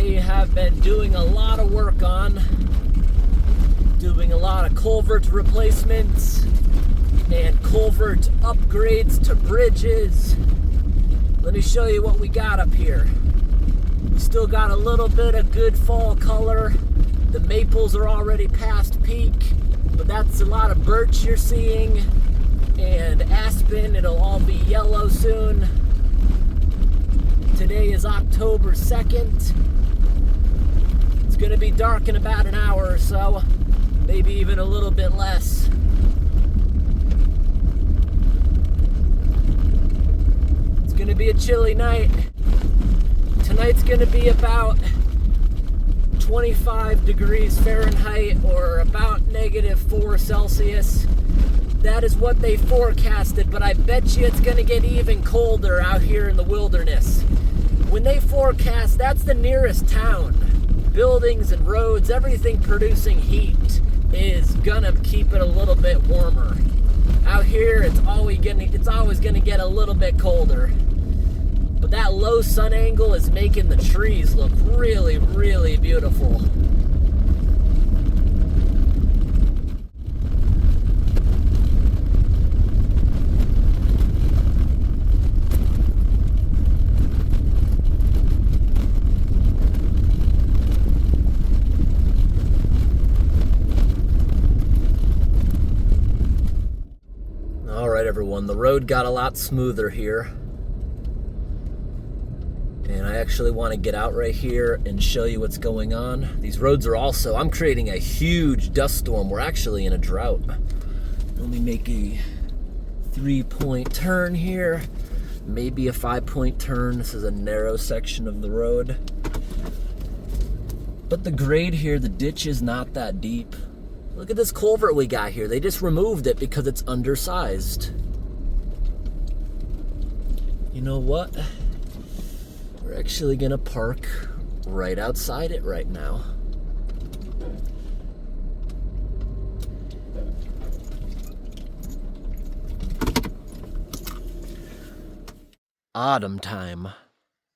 I have been doing a lot of work on. Doing a lot of culvert replacements and culvert upgrades to bridges. Let me show you what we got up here. We still got a little bit of good fall color. The maples are already past peak, but that's a lot of birch you're seeing, and aspen. It'll all be yellow soon. Today is October 2nd. It's gonna be dark in about an hour or so, maybe even a little bit less. It's gonna be a chilly night. Tonight's gonna be about 25 degrees Fahrenheit or about -4 Celsius. That is what they forecasted, but I bet you it's gonna get even colder out here in the wilderness. When they forecast, that's the nearest town. Buildings and roads, everything producing heat is gonna keep it a little bit warmer. Out here, it's always gonna get a little bit colder. But that low sun angle is making the trees look really, really beautiful. All right, everyone, the road got a lot smoother here. And I actually want to get out right here and show you what's going on. These roads are also, I'm creating a huge dust storm. We're actually in a drought. Let me make a 3-point turn here. Maybe a 5-point turn. This is a narrow section of the road. But the grade here, the ditch is not that deep. Look at this culvert we got here. They just removed it because it's undersized. You know what? We're actually gonna park right outside it right now. Autumn time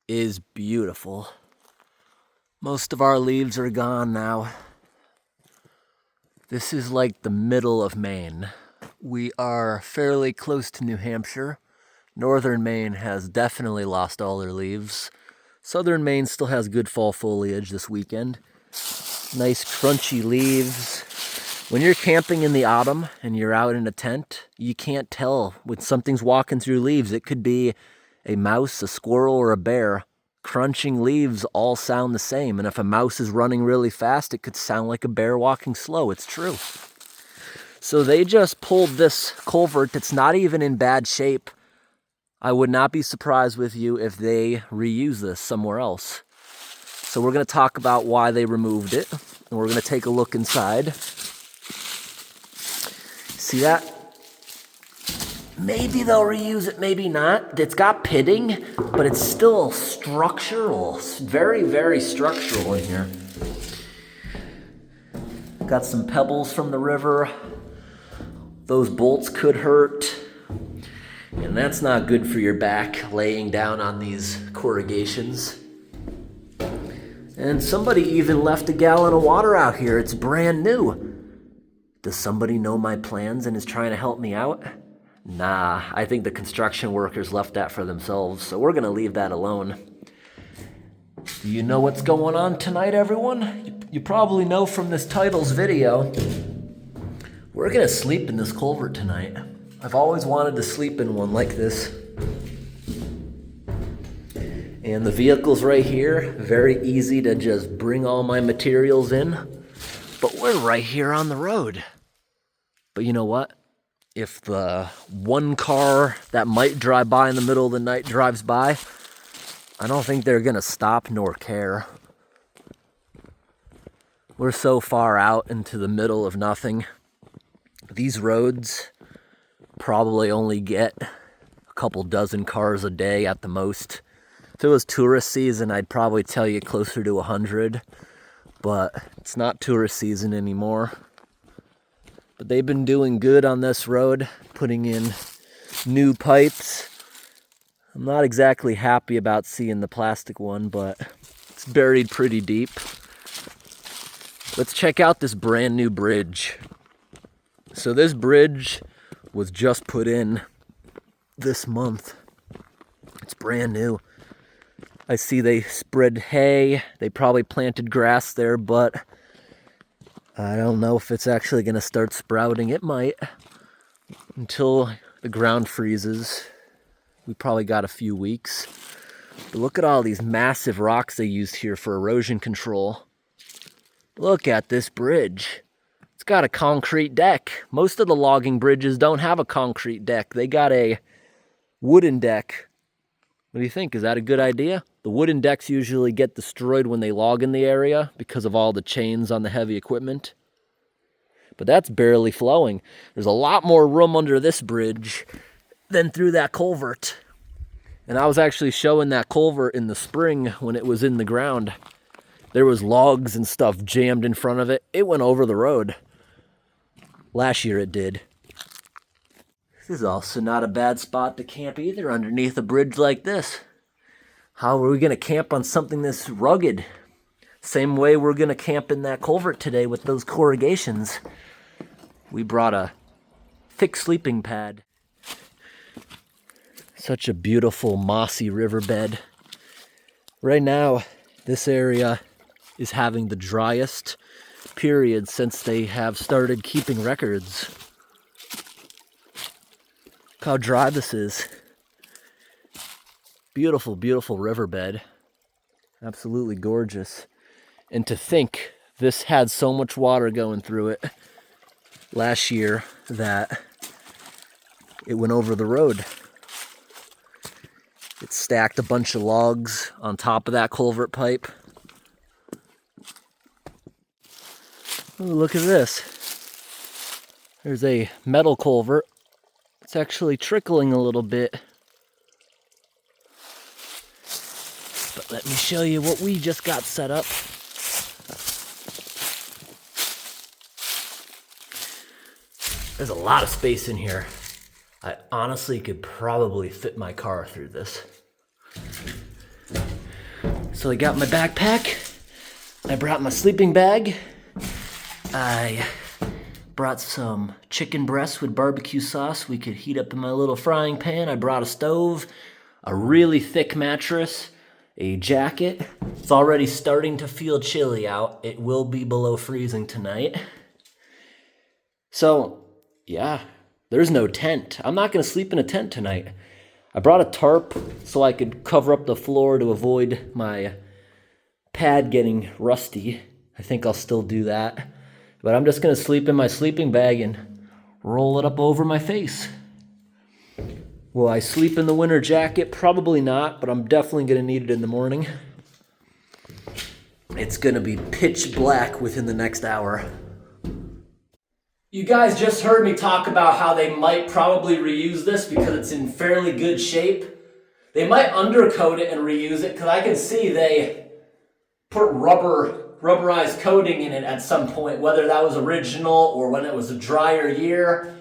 is beautiful. Most of our leaves are gone now. This is like the middle of Maine. We are fairly close to New Hampshire. Northern Maine has definitely lost all their leaves. Southern Maine still has good fall foliage this weekend. Nice crunchy leaves. When you're camping in the autumn and you're out in a tent, you can't tell when something's walking through leaves. It could be a mouse, a squirrel, or a bear. Crunching leaves all sound the same. And if a mouse is running really fast, it could sound like a bear walking slow. It's true. So they just pulled this culvert that's not even in bad shape. I would not be surprised with you if they reuse this somewhere else. So we're going to talk about why they removed it, and we're going to take a look inside. See that? Maybe they'll reuse it, maybe not. It's got pitting, but it's still structural. It's very, very structural in here. Got some pebbles from the river. Those bolts could hurt. And that's not good for your back, laying down on these corrugations. And somebody even left a gallon of water out here. It's brand new. Does somebody know my plans and is trying to help me out? Nah, I think the construction workers left that for themselves, so we're gonna leave that alone. Do you know what's going on tonight, everyone? You probably know from this title's video. We're gonna sleep in this culvert tonight. I've always wanted to sleep in one like this. And the vehicle's right here. Very easy to just bring all my materials in. But we're right here on the road. But you know what? If the one car that might drive by in the middle of the night drives by, I don't think they're gonna stop nor care. We're so far out into the middle of nothing. These roads probably only get a couple dozen cars a day at the most. If it was tourist season, I'd probably tell you closer to 100, but it's not tourist season anymore. But they've been doing good on this road, putting in new pipes. I'm not exactly happy about seeing the plastic one, but It's buried pretty deep. Let's check out this brand new bridge. So this bridge was just put in this month. It's brand new. I see they spread hay. They probably planted grass there, but I don't know if it's actually going to start sprouting. It might. Until the ground freezes. We probably got a few weeks. But look at all these massive rocks they used here for erosion control. Look at this bridge. It's got a concrete deck. Most of the logging bridges don't have a concrete deck. They got a wooden deck. What do you think? Is that a good idea? The wooden decks usually get destroyed when they log in the area because of all the chains on the heavy equipment. But that's barely flowing. There's a lot more room under this bridge than through that culvert. And I was actually showing that culvert in the spring when it was in the ground. There was logs and stuff jammed in front of it. It went over the road. Last year it did. This is also not a bad spot to camp either, underneath a bridge like this. How are we going to camp on something this rugged? Same way we're going to camp in that culvert today with those corrugations. We brought a thick sleeping pad. Such a beautiful mossy riverbed. Right now, this area is having the driest period since they have started keeping records. Look how dry this is. Beautiful, beautiful riverbed. Absolutely gorgeous. And to think this had so much water going through it last year that it went over the road. It stacked a bunch of logs on top of that culvert pipe. Ooh, look at this. There's a metal culvert. It's actually trickling a little bit. But let me show you what we just got set up. There's a lot of space in here. I honestly could probably fit my car through this. So I got my backpack. I brought my sleeping bag. I brought some chicken breasts with barbecue sauce we could heat up in my little frying pan. I brought a stove, a really thick mattress, a jacket. It's already starting to feel chilly out. It will be below freezing tonight. So, yeah, there's no tent. I'm not going to sleep in a tent tonight. I brought a tarp so I could cover up the floor to avoid my pad getting rusty. I think I'll still do that. But I'm just going to sleep in my sleeping bag and roll it up over my face. Will I sleep in the winter jacket? Probably not, but I'm definitely going to need it in the morning. It's going to be pitch black within the next hour. You guys just heard me talk about how they might probably reuse this because it's in fairly good shape. They might undercoat it and reuse it because I can see they put rubberized coating in it at some point, whether that was original or when it was a drier year.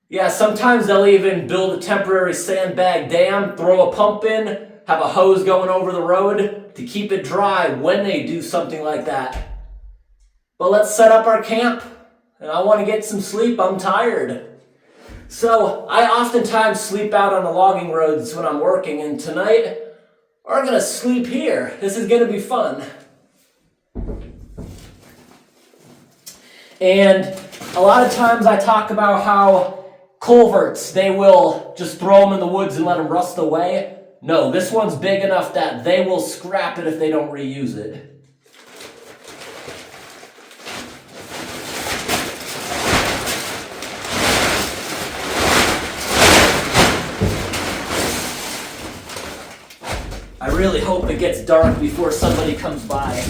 Yeah, sometimes they'll even build a temporary sandbag dam, throw a pump in, have a hose going over the road to keep it dry when they do something like that. But let's set up our camp, and I want to get some sleep. I'm tired. So I oftentimes sleep out on the logging roads when I'm working, and tonight we're going to sleep here. This is going to be fun. And a lot of times I talk about how culverts, they will just throw them in the woods and let them rust away. No, this one's big enough that they will scrap it if they don't reuse it. I really hope it gets dark before somebody comes by.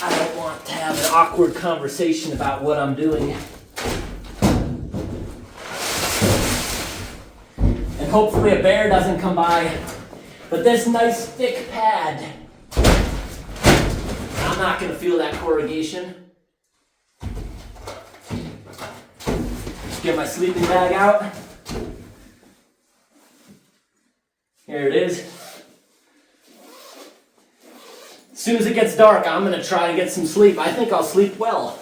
I don't want to have an awkward conversation about what I'm doing. And hopefully a bear doesn't come by. But this nice thick pad, I'm not going to feel that corrugation. Get my sleeping bag out. Here it is. As soon as it gets dark, I'm going to try to get some sleep. I think I'll sleep well.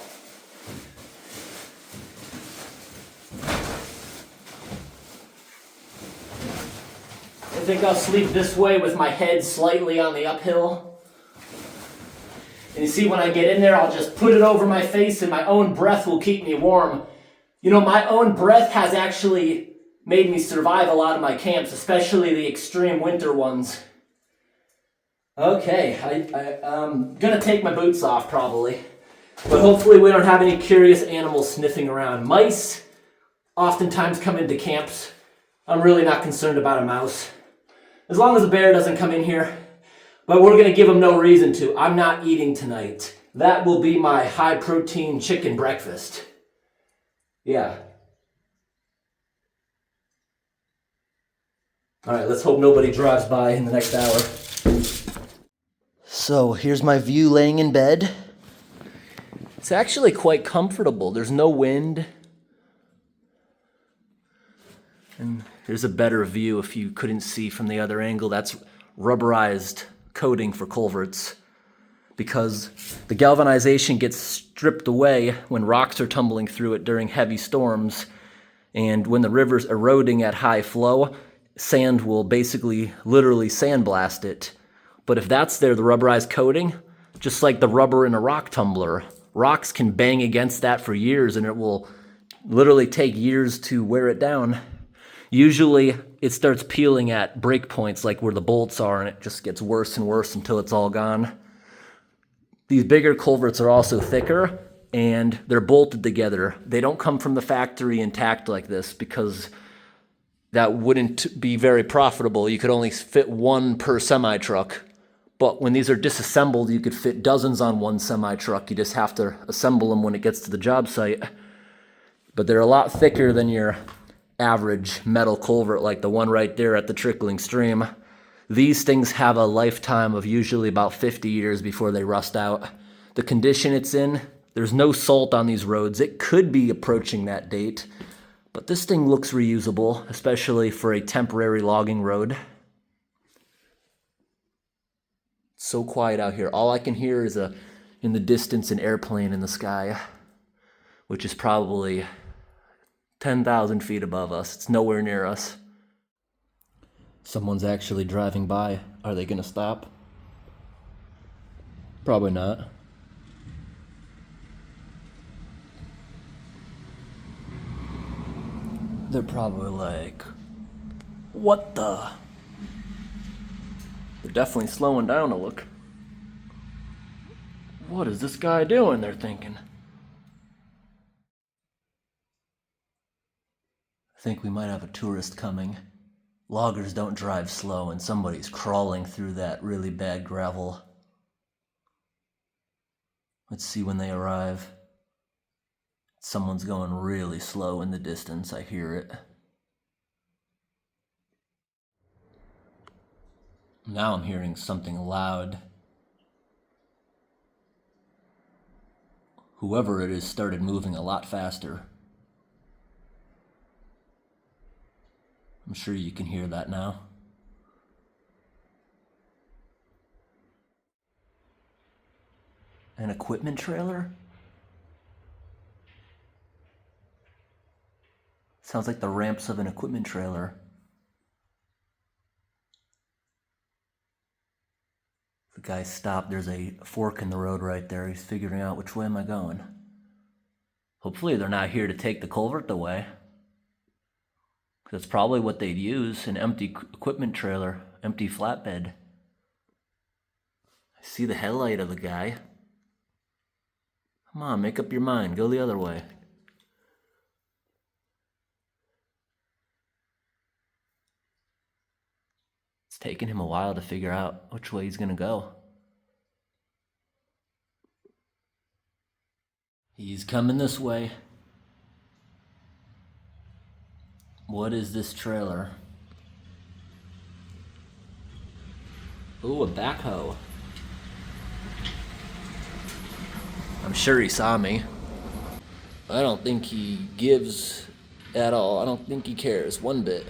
I think I'll sleep this way with my head slightly on the uphill. And you see, when I get in there, I'll just put it over my face and my own breath will keep me warm. You know, my own breath has actually made me survive a lot of my camps, especially the extreme winter ones. Okay, I'm gonna take my boots off probably, but hopefully we don't have any curious animals sniffing around. Mice oftentimes come into camps. I'm really not concerned about a mouse. As long as a bear doesn't come in here, but we're gonna give them no reason to. I'm not eating tonight. That will be my high protein chicken breakfast. Yeah. All right, let's hope nobody drives by in the next hour. So here's my view laying in bed. It's actually quite comfortable. There's no wind. And here's a better view if you couldn't see from the other angle. That's rubberized coating for culverts, because the galvanization gets stripped away when rocks are tumbling through it during heavy storms. And when the river's eroding at high flow, sand will basically literally sandblast it. But if that's there, the rubberized coating, just like the rubber in a rock tumbler, rocks can bang against that for years and it will literally take years to wear it down. Usually it starts peeling at break points like where the bolts are, and it just gets worse and worse until it's all gone. These bigger culverts are also thicker and they're bolted together. They don't come from the factory intact like this because that wouldn't be very profitable. You could only fit one per semi-truck. But when these are disassembled, you could fit dozens on one semi-truck. You just have to assemble them when it gets to the job site. But they're a lot thicker than your average metal culvert like the one right there at the trickling stream. These things have a lifetime of usually about 50 years before they rust out. The condition it's in, there's no salt on these roads. It could be approaching that date, but this thing looks reusable, especially for a temporary logging road. It's so quiet out here. All I can hear is in the distance an airplane in the sky, which is probably 10,000 feet above us. It's nowhere near us. Someone's actually driving by. Are they gonna stop? Probably not. They're probably like, what the? They're definitely slowing down a look. What is this guy doing? They're thinking. I think we might have a tourist coming. Loggers don't drive slow, and somebody's crawling through that really bad gravel. Let's see when they arrive. Someone's going really slow in the distance. I hear it. Now I'm hearing something loud. Whoever it is started moving a lot faster. I'm sure you can hear that now. An equipment trailer? Sounds like the ramps of an equipment trailer. The guy stopped. There's a fork in the road right there. He's figuring out which way am I going. Hopefully they're not here to take the culvert away. That's probably what they'd use, an empty equipment trailer, empty flatbed. I see the headlight of the guy. Come on, make up your mind. Go the other way. It's taken him a while to figure out which way he's gonna go. He's coming this way. What is this trailer? Ooh, a backhoe. I'm sure he saw me. I don't think he gives at all. I don't think he cares one bit.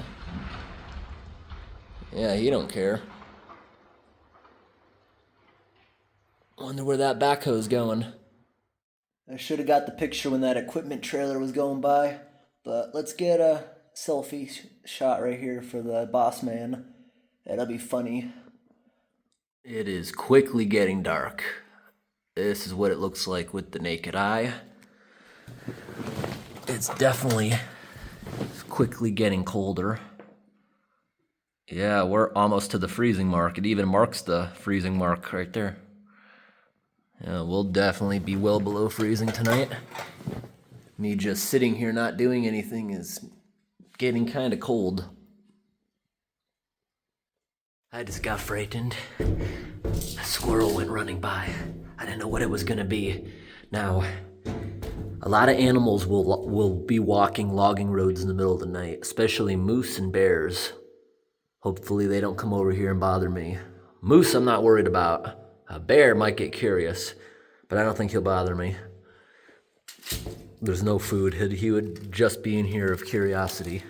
Yeah, he don't care. Wonder where that backhoe's going. I should have got the picture when that equipment trailer was going by, but let's get a selfie shot right here for the boss man. That'll be funny. It is quickly getting dark. This is what it looks like with the naked eye. It's definitely quickly getting colder. Yeah, we're almost to the freezing mark. It even marks the freezing mark right there. Yeah, we'll definitely be well below freezing tonight. Me just sitting here not doing anything is getting kind of cold. I just got frightened. A squirrel went running by. I didn't know what it was gonna be. Now, a lot of animals will be walking logging roads in the middle of the night, especially moose and bears. Hopefully they don't come over here and bother me. Moose I'm not worried about. A bear might get curious, but I don't think he'll bother me. There's no food. He would just be in here of curiosity.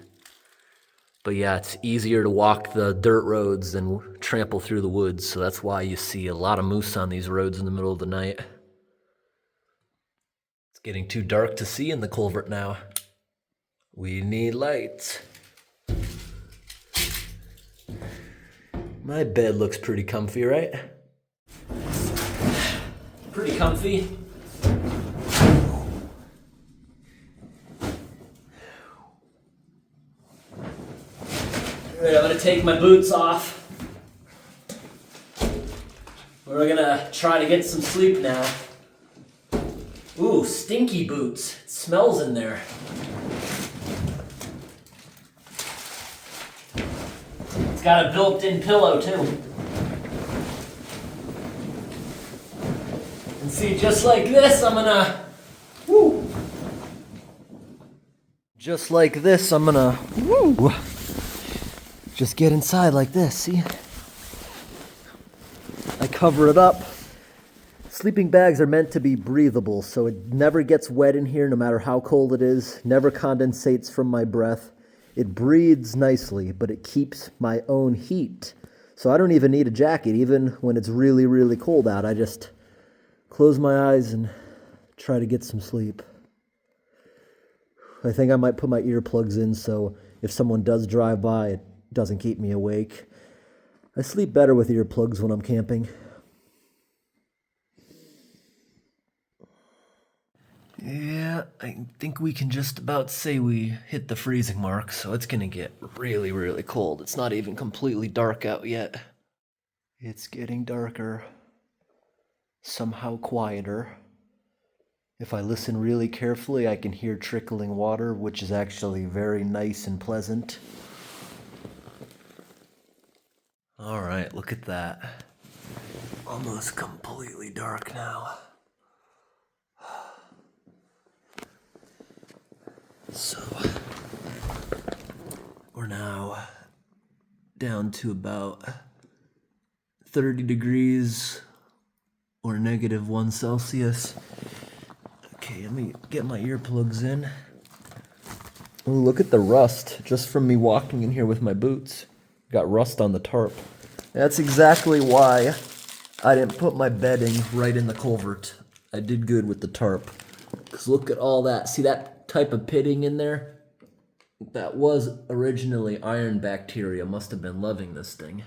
But yeah, it's easier to walk the dirt roads than trample through the woods, so that's why you see a lot of moose on these roads in the middle of the night. It's getting too dark to see in the culvert now. We need lights. My bed looks pretty comfy, right? Pretty comfy. Alright, I'm gonna take my boots off. We're gonna try to get some sleep now. Ooh, stinky boots. It smells in there. It's got a built-in pillow too. And see, just like this, I'm gonna, just like this, I'm gonna, just get inside like this, see? I cover it up. Sleeping bags are meant to be breathable, so it never gets wet in here no matter how cold it is, never condensates from my breath. It breathes nicely, but it keeps my own heat. So I don't even need a jacket, even when it's really, really cold out. I just close my eyes and try to get some sleep. I think I might put my earplugs in so if someone does drive by, it doesn't keep me awake. I sleep better with earplugs when I'm camping. Yeah, I think we can just about say we hit the freezing mark, so it's gonna get really, really cold. It's not even completely dark out yet. It's getting darker, somehow quieter. If I listen really carefully, I can hear trickling water, which is actually very nice and pleasant. All right, look at that. Almost completely dark now. So, we're now down to about 30 degrees or -1 Celsius. Okay, let me get my earplugs in. Ooh, look at the rust just from me walking in here with my boots. Got rust on the tarp. That's exactly why I didn't put my bedding right in the culvert. I did good with the tarp. Because look at all that. See that type of pitting in there? That was originally iron bacteria. Must have been loving this thing.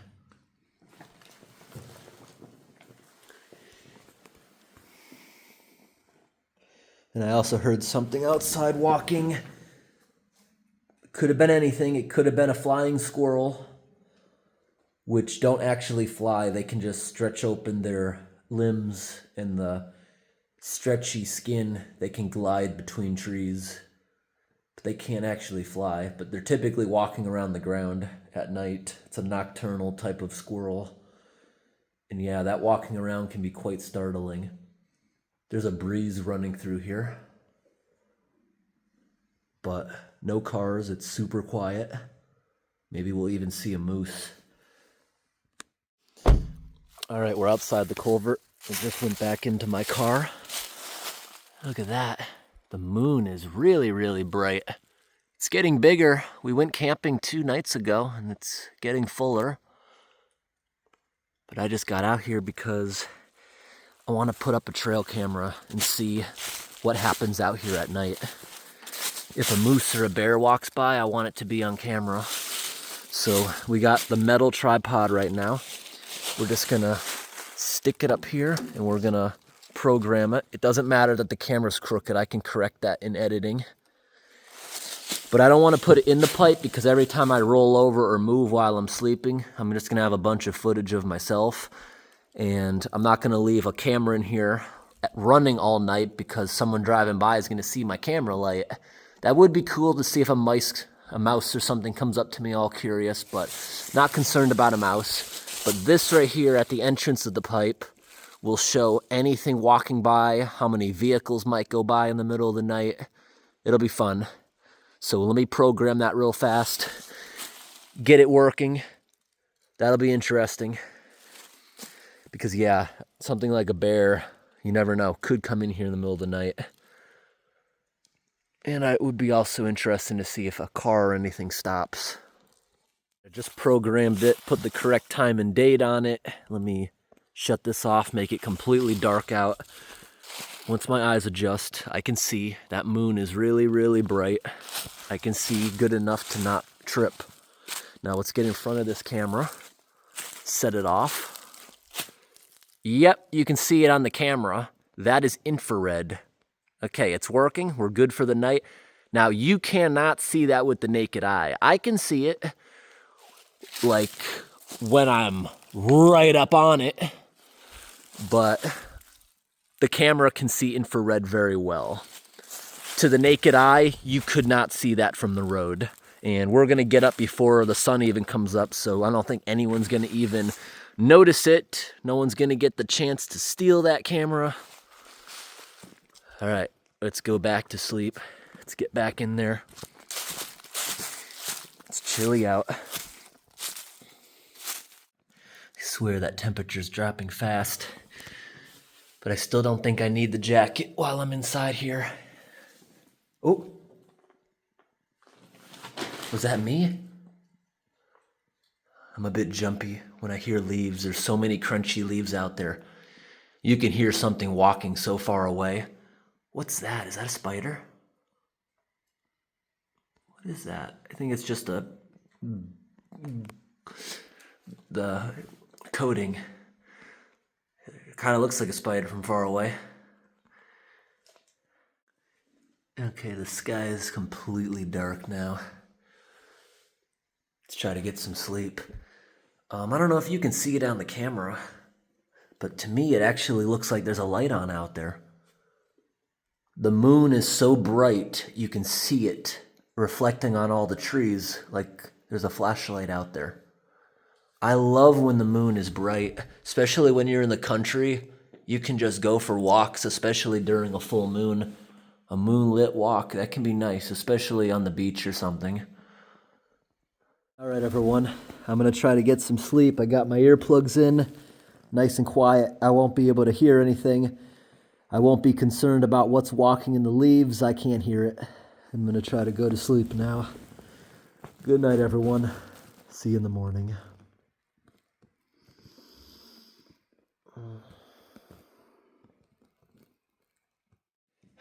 And I also heard something outside walking. Could have been anything. It could have been a flying squirrel, which don't actually fly. They can just stretch open their limbs and the stretchy skin. They can glide between trees. But they can't actually fly, but they're typically walking around the ground at night. It's a nocturnal type of squirrel. And yeah, that walking around can be quite startling. There's a breeze running through here, but no cars. It's super quiet. Maybe we'll even see a moose. All right, we're outside the culvert. I just went back into my car. Look at that. The moon is really, really bright. It's getting bigger. We went camping 2 nights ago, and it's getting fuller. But I just got out here because I want to put up a trail camera and see what happens out here at night. If a moose or a bear walks by, I want it to be on camera. So we got the metal tripod right now. We're just gonna stick it up here and we're gonna program it. It doesn't matter that the camera's crooked, I can correct that in editing. But I don't want to put it in the pipe because every time I roll over or move while I'm sleeping, I'm just gonna have a bunch of footage of myself. And I'm not gonna leave a camera in here running all night because someone driving by is gonna see my camera light. That would be cool to see if a mouse or something comes up to me all curious, but not concerned about a mouse. But this right here at the entrance of the pipe will show anything walking by, how many vehicles might go by in the middle of the night. It'll be fun. So let me program that real fast, get it working. That'll be interesting. Because yeah, something like a bear, you never know, could come in here in the middle of the night. And it would be also interesting to see if a car or anything stops. I just programmed it, put the correct time and date on it. Let me shut this off, make it completely dark out. Once my eyes adjust, I can see that moon is really, really bright. I can see good enough to not trip. Now let's get in front of this camera, set it off. Yep, you can see it on the camera. That is infrared. Okay, it's working. We're good for the night. Now, you cannot see that with the naked eye. I can see it, like, when I'm right up on it, but the camera can see infrared very well. To the naked eye, you could not see that from the road. And we're going to get up before the sun even comes up, so I don't think anyone's going to even notice it. No one's going to get the chance to steal that camera. All right, let's go back to sleep. Let's get back in there. It's chilly out. I swear that temperature's dropping fast. But I still don't think I need the jacket while I'm inside here. Oh. Was that me? I'm a bit jumpy when I hear leaves. There's so many crunchy leaves out there. You can hear something walking so far away. What's that? Is that a spider? What is that? I think it's just the coating. It kind of looks like a spider from far away. Okay, the sky is completely dark now. Let's try to get some sleep. I don't know if you can see it on the camera, but to me it actually looks like there's a light on out there. The moon is so bright, you can see it reflecting on all the trees like there's a flashlight out there. I love when the moon is bright, especially when you're in the country. You can just go for walks, especially during a full moon. A moonlit walk, that can be nice, especially on the beach or something. All right, everyone, I'm gonna try to get some sleep. I got my earplugs in, nice and quiet. I won't be able to hear anything. I won't be concerned about what's walking in the leaves. I can't hear it. I'm going to try to go to sleep now. Good night, everyone. See you in the morning.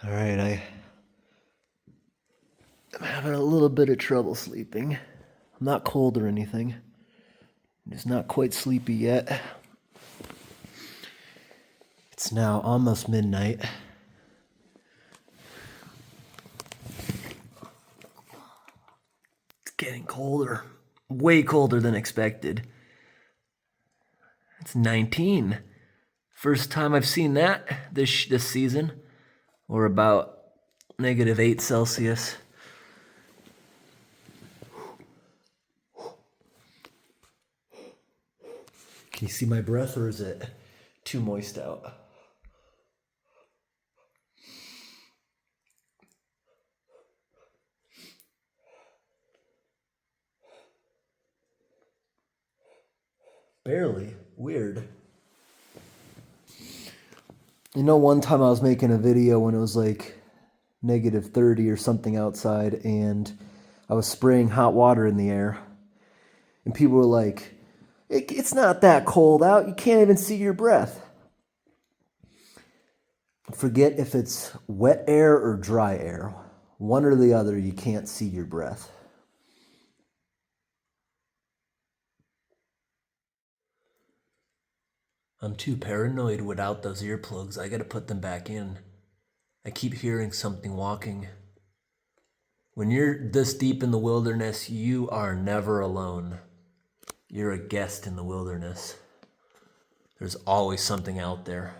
All right, I'm having a little bit of trouble sleeping. I'm not cold or anything. I'm just not quite sleepy yet. It's now almost midnight. It's getting colder, way colder than expected. It's 19. First time I've seen that this season, or about -8 Celsius. Can you see my breath, or is it too moist out? Barely. Weird. You know, one time I was making a video when it was like -30 or something outside, and I was spraying hot water in the air, and people were like, it's not that cold out, you can't even see your breath. Forget if it's wet air or dry air. One or the other, you can't see your breath. I'm too paranoid without those earplugs. I gotta put them back in. I keep hearing something walking. When you're this deep in the wilderness, you are never alone. You're a guest in the wilderness. There's always something out there.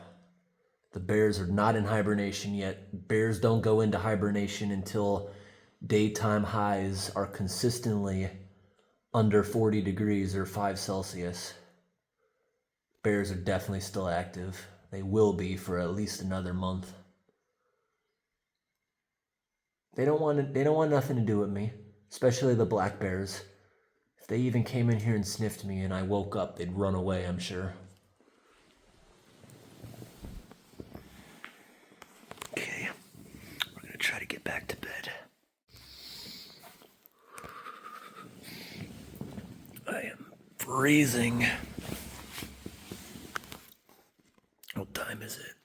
The bears are not in hibernation yet. Bears don't go into hibernation until daytime highs are consistently under 40 degrees or 5 Celsius. Bears are definitely still active. They will be for at least another month. They don't want nothing to do with me, especially the black bears. If they even came in here and sniffed me and I woke up, they'd run away, I'm sure. Okay, we're gonna try to get back to bed. I am freezing. What time is it?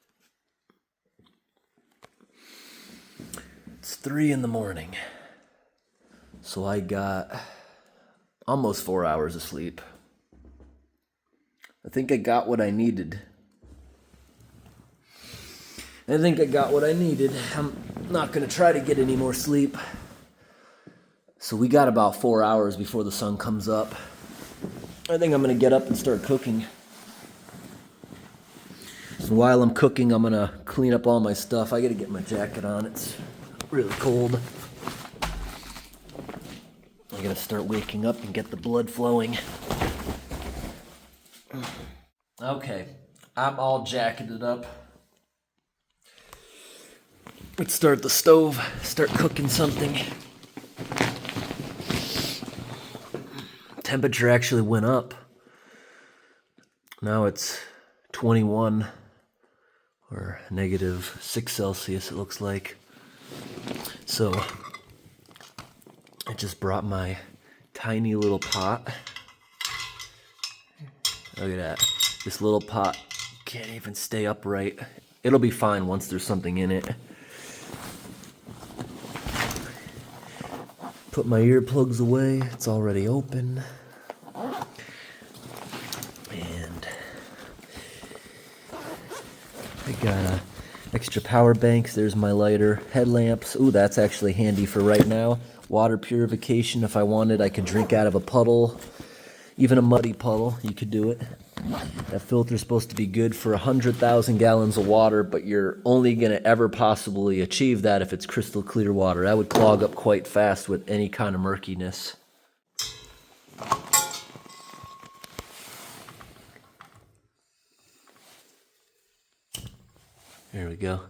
It's 3 in the morning. So I got almost 4 hours of sleep. I think I got what I needed. I'm not gonna try to get any more sleep. So we got about 4 hours before the sun comes up. I think I'm gonna get up and start cooking. So while I'm cooking, I'm gonna clean up all my stuff. I gotta get my jacket on, it's really cold. I gotta start waking up and get the blood flowing. Okay, I'm all jacketed up. Let's start the stove, start cooking something. Temperature actually went up. Now it's 21 or -6 Celsius, it looks like. So I just brought my tiny little pot. Look at that. This little pot can't even stay upright. It'll be fine once there's something in it. Put my earplugs away. It's already open. And I got extra power banks. There's my lighter. Headlamps. Ooh, that's actually handy for right now. Water purification. If I wanted, I could drink out of a puddle. Even a muddy puddle, you could do it. That filter's supposed to be good for 100,000 gallons of water, but you're only going to ever possibly achieve that if it's crystal clear water. That would clog up quite fast with any kind of murkiness. There we go.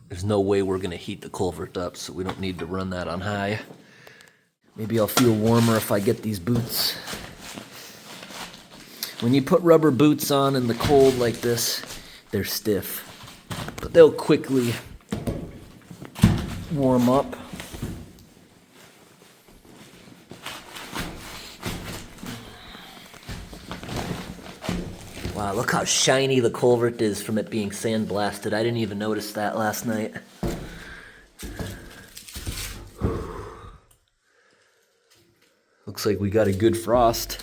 There's no way we're going to heat the culvert up, so we don't need to run that on high. Maybe I'll feel warmer if I get these boots. When you put rubber boots on in the cold like this, they're stiff. But they'll quickly warm up. Wow, look how shiny the culvert is from it being sandblasted. I didn't even notice that last night. Looks like we got a good frost.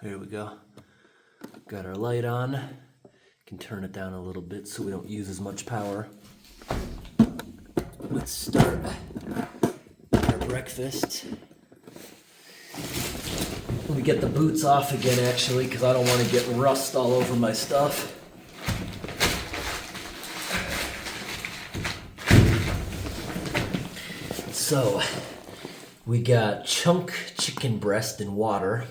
Here we go. Got our light on. Can turn it down a little bit so we don't use as much power. Let's start our breakfast. Let me get the boots off again, actually, because I don't want to get rust all over my stuff. So, we got chunk chicken breast in water.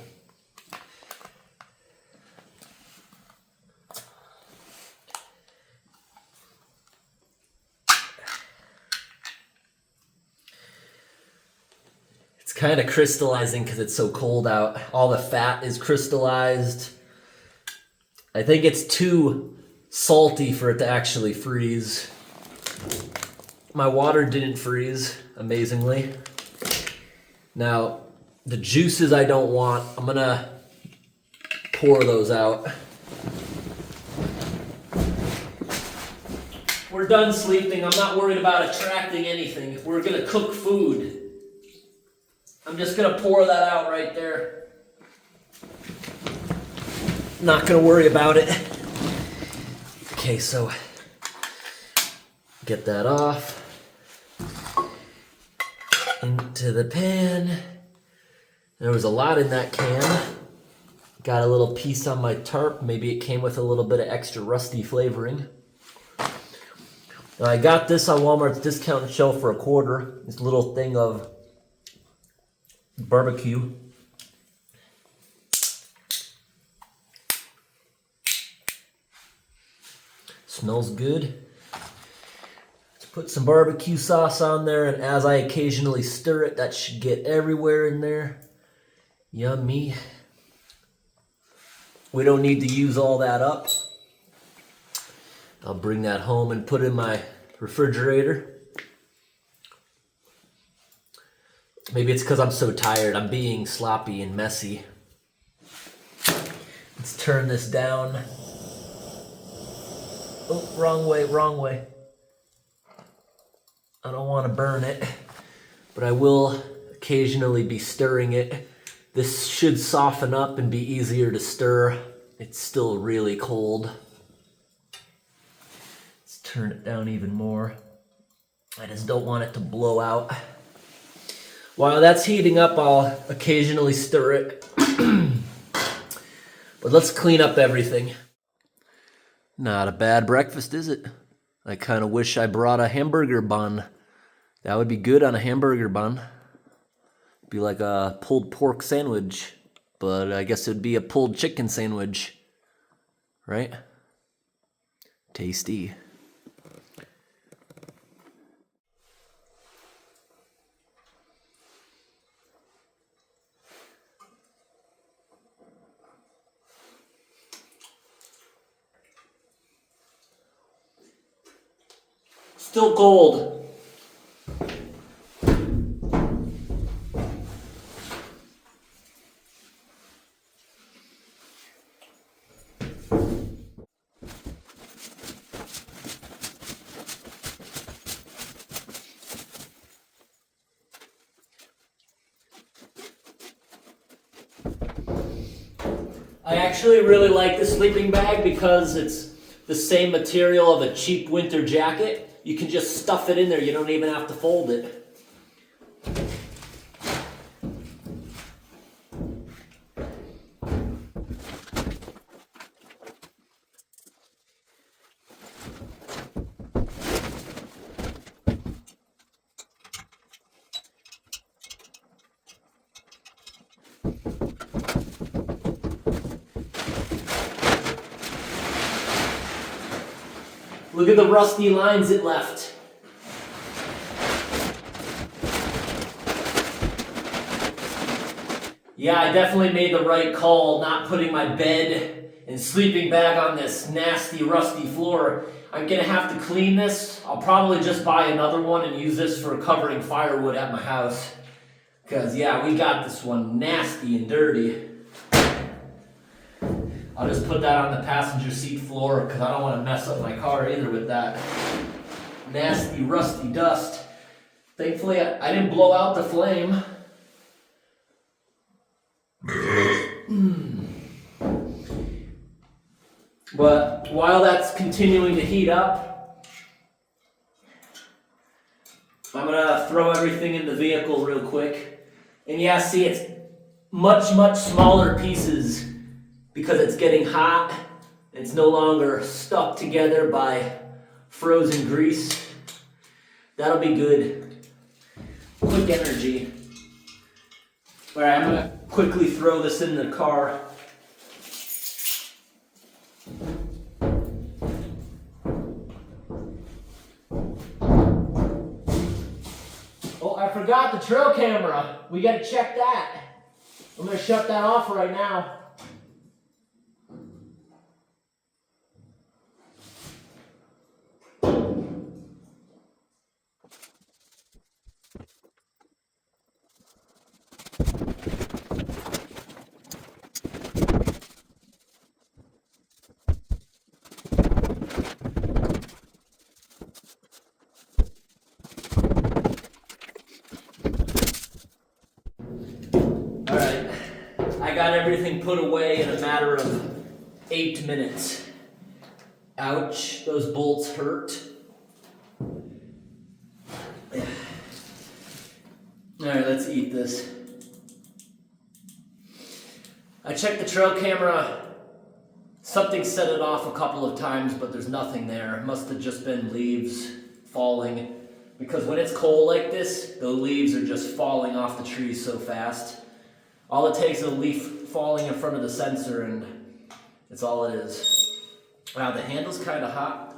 It's kind of crystallizing because it's so cold out. All the fat is crystallized. I think it's too salty for it to actually freeze. My water didn't freeze, amazingly. Now, the juices I don't want, I'm gonna pour those out. We're done sleeping. I'm not worried about attracting anything. We're gonna cook food. I'm just gonna pour that out right there. Not gonna worry about it. Okay, so get that off. Into the pan. There was a lot in that can. Got a little piece on my tarp. Maybe it came with a little bit of extra rusty flavoring. Now I got this on Walmart's discount shelf for $1. This little thing of barbecue. Smells good. Let's put some barbecue sauce on there, and as I occasionally stir it, that should get everywhere in there. Yummy. We don't need to use all that up. I'll bring that home and put it in my refrigerator. Maybe it's because I'm so tired. I'm being sloppy and messy. Let's turn this down. Oh, wrong way, wrong way. I don't want to burn it, but I will occasionally be stirring it. This should soften up and be easier to stir. It's still really cold. Let's turn it down even more. I just don't want it to blow out. While that's heating up, I'll occasionally stir it. But let's clean up everything. Not a bad breakfast, is it? I kind of wish I brought a hamburger bun. That would be good on a hamburger bun. Be like a pulled pork sandwich, but I guess it'd be a pulled chicken sandwich, right? Tasty. Still cold. I actually really like the sleeping bag because it's the same material of a cheap winter jacket. You can just stuff it in there. You don't even have to fold it. Look at the rusty lines it left. Yeah, I definitely made the right call not putting my bed and sleeping bag on this nasty, rusty floor. I'm gonna have to clean this. I'll probably just buy another one and use this for covering firewood at my house. Because, yeah, we got this one nasty and dirty. I'll just put that on the passenger seat floor because I don't want to mess up my car either with that nasty, rusty dust. Thankfully, I didn't blow out the flame. But while that's continuing to heat up, I'm going to throw everything in the vehicle real quick. And yeah, see, it's much, much smaller pieces because it's getting hot. It's no longer stuck together by frozen grease. That'll be good. Quick energy. All right, I'm gonna quickly throw this in the car. Oh, I forgot the trail camera. We gotta check that. I'm gonna shut that off right now. I got everything put away in a matter of 8 minutes. Ouch, those bolts hurt. Alright, let's eat this. I checked the trail camera. Something set it off a couple of times, but there's nothing there. It must have just been leaves falling. Because when it's cold like this, the leaves are just falling off the trees so fast. All it takes is a leaf falling in front of the sensor and it's all it is. Wow, the handle's kind of hot.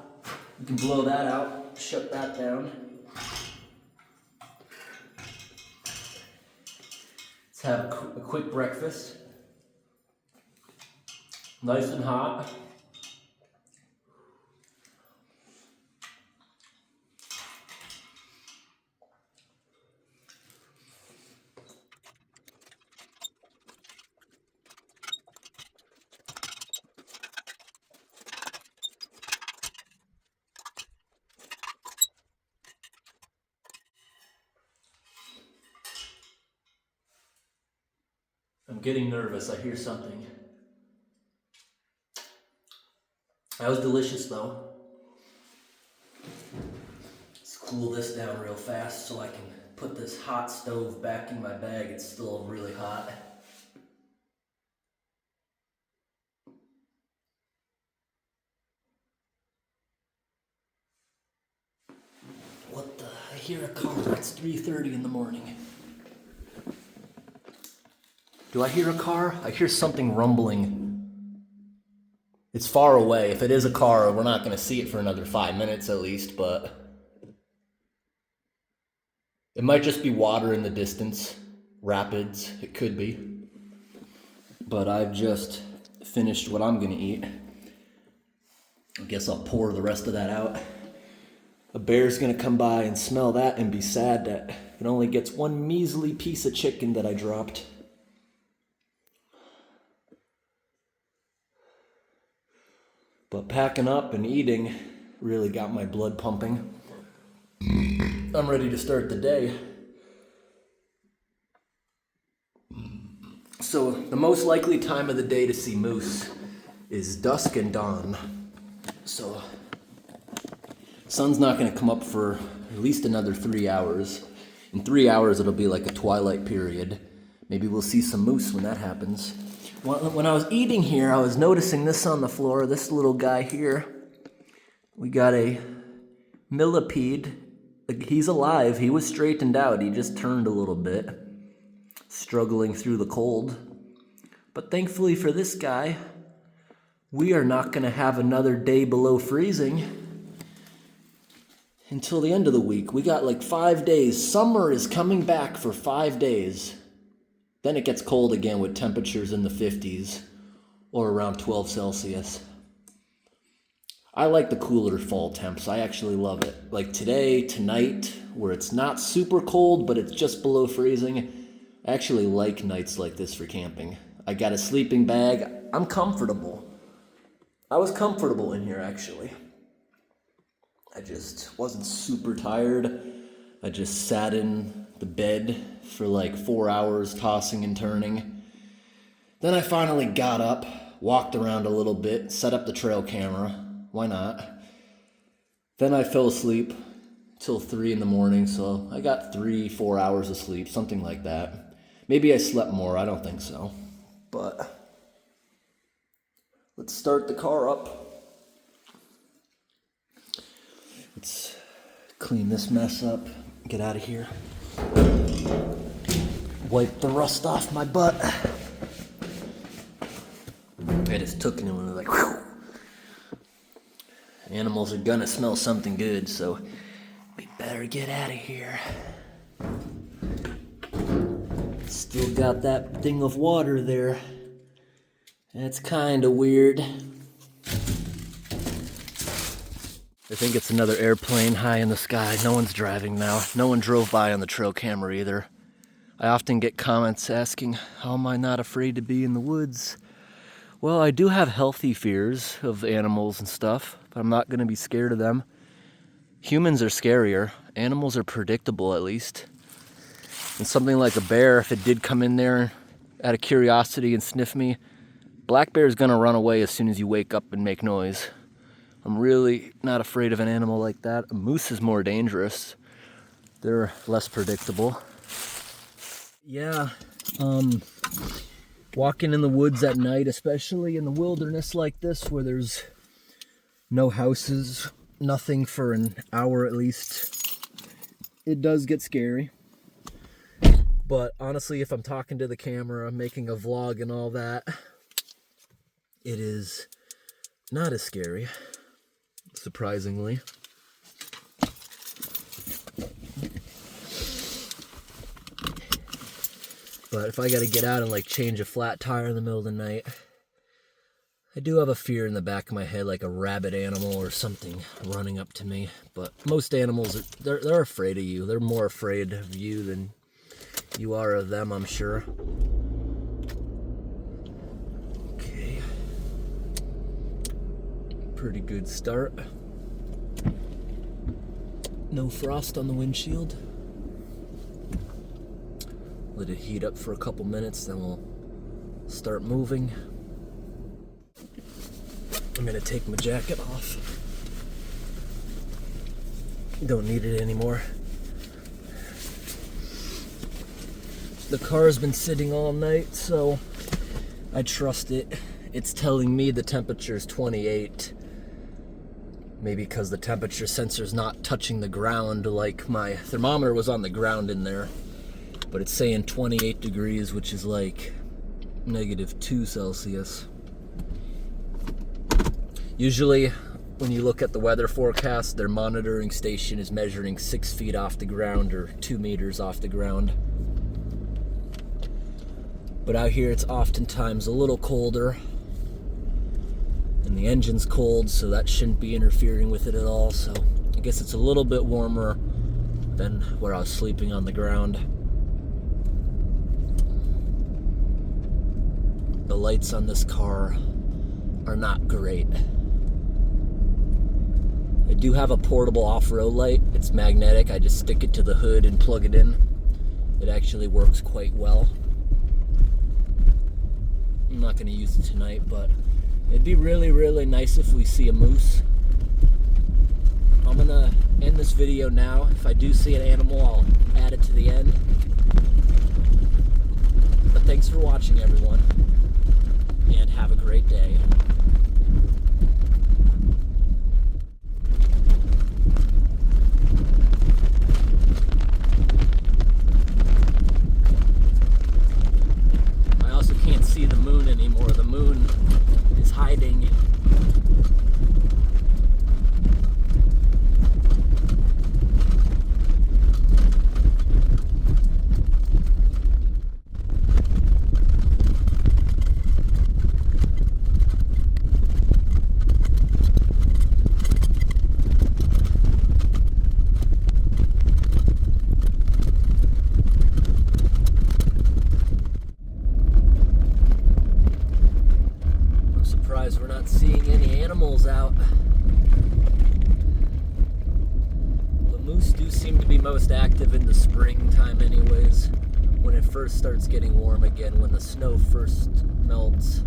You can blow that out, shut that down. Let's have a quick breakfast. Nice and hot. I'm getting nervous. I hear something. That was delicious though. Let's cool this down real fast so I can put this hot stove back in my bag. It's still really hot. What the? I hear a car. It's 3:30 in the morning. Do I hear a car? I hear something rumbling. It's far away. If it is a car, we're not going to see it for another 5 minutes at least, but it might just be water in the distance. Rapids, it could be. But I've just finished what I'm going to eat. I guess I'll pour the rest of that out. A bear's going to come by and smell that and be sad that it only gets one measly piece of chicken that I dropped. But packing up and eating really got my blood pumping. I'm ready to start the day. So the most likely time of the day to see moose is dusk and dawn. So sun's not going to come up for at least another 3 hours. In 3 hours it'll be like a twilight period. Maybe we'll see some moose when that happens. When I was eating here, I was noticing this on the floor, this little guy here. We got a millipede. He's alive. He was straightened out. He just turned a little bit, struggling through the cold. But thankfully for this guy, we are not going to have another day below freezing until the end of the week. We got like 5 days. Summer is coming back for 5 days. Then it gets cold again with temperatures in the 50s or around 12 Celsius. I like the cooler fall temps. I actually love it. Like today, tonight, where it's not super cold, but it's just below freezing. I actually like nights like this for camping. I got a sleeping bag. I'm comfortable. I was comfortable in here, actually. I just wasn't super tired. I just sat in the bed for like 4 hours, tossing and turning. Then I finally got up, walked around a little bit, set up the trail camera. Why not? Then I fell asleep till 3 in the morning, so I got 3-4 hours of sleep, something like that. Maybe I slept more, I don't think so. But let's start the car up. Let's clean this mess up, get out of here. Wipe the rust off my butt. I just took it and was like, whew. Animals are gonna smell something good, so we better get out of here. Still got that thing of water there. That's kinda weird. I think it's another airplane high in the sky. No one's driving now. No one drove by on the trail camera either. I often get comments asking, how am I not afraid to be in the woods? Well, I do have healthy fears of animals and stuff, but I'm not going to be scared of them. Humans are scarier. Animals are predictable, at least. And something like a bear, if it did come in there out of curiosity and sniff me, black bear is gonna run away as soon as you wake up and make noise. I'm really not afraid of an animal like that. A moose is more dangerous. They're less predictable. Yeah, walking in the woods at night, especially in the wilderness like this where there's no houses, nothing for an hour at least, it does get scary. But honestly, if I'm talking to the camera, making a vlog and all that, it is not as scary, surprisingly. But if I gotta get out and like change a flat tire in the middle of the night, I do have a fear in the back of my head, like a rabid animal or something running up to me. But most animals, they're afraid of you. They're more afraid of you than you are of them, I'm sure. Okay. Pretty good start. No frost on the windshield. Let it heat up for a couple minutes, then we'll start moving. I'm gonna take my jacket off. Don't need it anymore. The car's been sitting all night, so I trust it. It's telling me the temperature is 28. Maybe because the temperature sensor's not touching the ground like my thermometer was on the ground in there. But it's saying 28 degrees, which is like -2 Celsius. Usually, when you look at the weather forecast, their monitoring station is measuring 6 feet off the ground or 2 meters off the ground. But out here, it's oftentimes a little colder. And the engine's cold, so that shouldn't be interfering with it at all. So I guess it's a little bit warmer than where I was sleeping on the ground. The lights on this car are not great. I do have a portable off-road light. It's magnetic. I just stick it to the hood and plug it in. It actually works quite well. I'm not going to use it tonight, but it'd be really, really nice if we see a moose. I'm going to end this video now. If I do see an animal, I'll add it to the end. But thanks for watching, everyone, and have a great day. I also can't see the moon anymore. The moon is hiding. We're not seeing any animals out. The moose do seem to be most active in the springtime anyways, when it first starts getting warm again, when the snow first melts.